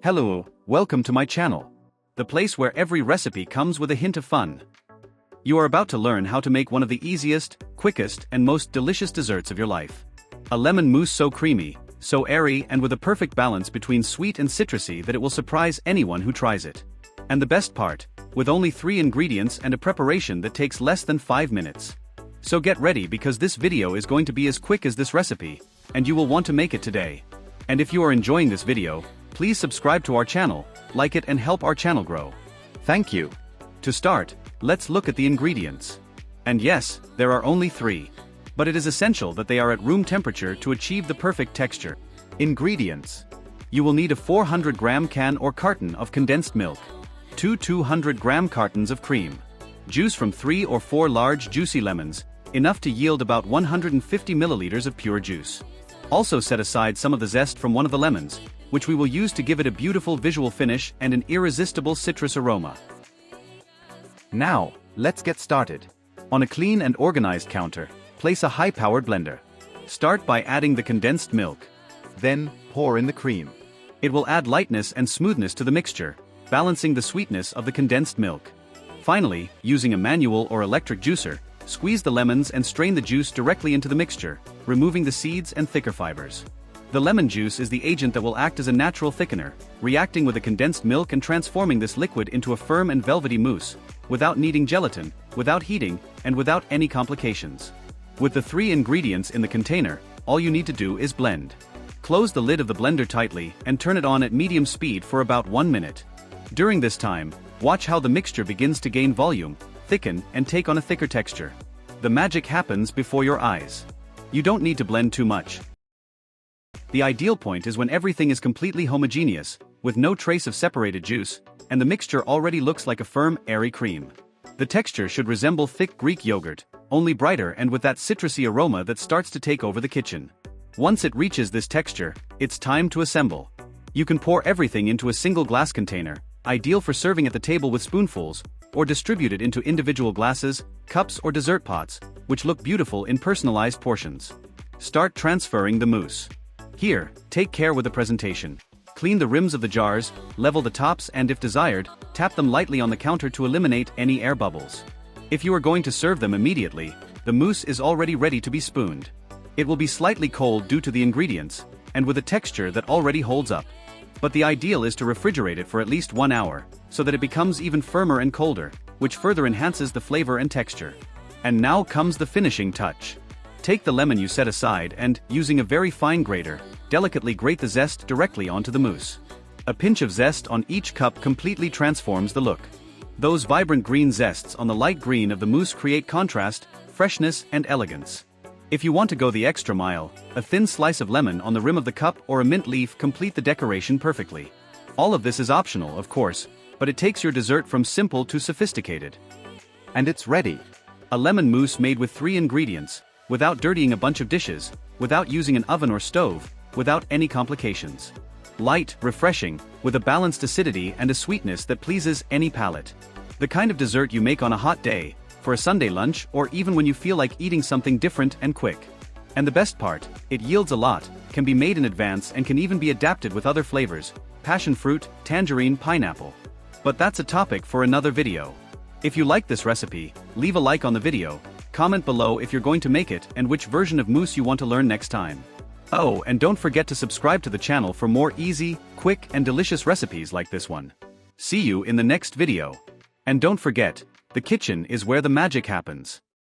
Hello, welcome to my channel. The place where every recipe comes with a hint of fun. You are about to learn how to make one of the easiest, quickest, and most delicious desserts of your life. A lemon mousse so creamy, so airy, and with a perfect balance between sweet and citrusy that it will surprise anyone who tries it. And the best part, with only 3 ingredients and a preparation that takes less than 5 minutes. So get ready because this video is going to be as quick as this recipe, and you will want to make it today. And if you are enjoying this video, please subscribe to our channel, like it and help our channel grow. Thank you. To start, let's look at the ingredients. And yes, there are only 3. But it is essential that they are at room temperature to achieve the perfect texture. Ingredients. You will need a 400-gram can or carton of condensed milk, 2 200-gram cartons of cream, juice from 3 or 4 large juicy lemons, enough to yield about 150 milliliters of pure juice. Also set aside some of the zest from one of the lemons, which we will use to give it a beautiful visual finish and an irresistible citrus aroma. Now, let's get started. On a clean and organized counter, place a high-powered blender. Start by adding the condensed milk. Then, pour in the cream. It will add lightness and smoothness to the mixture, balancing the sweetness of the condensed milk. Finally, using a manual or electric juicer, squeeze the lemons and strain the juice directly into the mixture, removing the seeds and thicker fibers. The lemon juice is the agent that will act as a natural thickener, reacting with the condensed milk and transforming this liquid into a firm and velvety mousse, without needing gelatin, without heating, and without any complications. With the 3 ingredients in the container, all you need to do is blend. Close the lid of the blender tightly and turn it on at medium speed for about 1 minute. During this time, watch how the mixture begins to gain volume, thicken, and take on a thicker texture. The magic happens before your eyes. You don't need to blend too much. The ideal point is when everything is completely homogeneous, with no trace of separated juice, and the mixture already looks like a firm, airy cream. The texture should resemble thick Greek yogurt, only brighter and with that citrusy aroma that starts to take over the kitchen. Once it reaches this texture, it's time to assemble. You can pour everything into a single glass container, ideal for serving at the table with spoonfuls, or distribute it into individual glasses, cups or dessert pots, which look beautiful in personalized portions. Start transferring the mousse. Here, take care with the presentation. Clean the rims of the jars, level the tops and if desired, tap them lightly on the counter to eliminate any air bubbles. If you are going to serve them immediately, the mousse is already ready to be spooned. It will be slightly cold due to the ingredients, and with a texture that already holds up. But the ideal is to refrigerate it for at least 1 hour, so that it becomes even firmer and colder, which further enhances the flavor and texture. And now comes the finishing touch. Take the lemon you set aside and, using a very fine grater, delicately grate the zest directly onto the mousse. A pinch of zest on each cup completely transforms the look. Those vibrant green zests on the light green of the mousse create contrast, freshness, and elegance. If you want to go the extra mile, a thin slice of lemon on the rim of the cup or a mint leaf complete the decoration perfectly. All of this is optional, of course, but it takes your dessert from simple to sophisticated. And it's ready. A lemon mousse made with 3 ingredients, without dirtying a bunch of dishes, without using an oven or stove, without any complications. Light, refreshing, with a balanced acidity and a sweetness that pleases any palate. The kind of dessert you make on a hot day, for a Sunday lunch, or even when you feel like eating something different and quick. And the best part, it yields a lot, can be made in advance and can even be adapted with other flavors, passion fruit, tangerine, pineapple. But that's a topic for another video. If you like this recipe, leave a like on the video, comment below if you're going to make it and which version of mousse you want to learn next time. Oh, and don't forget to subscribe to the channel for more easy, quick, and delicious recipes like this one. See you in the next video. And don't forget, the kitchen is where the magic happens.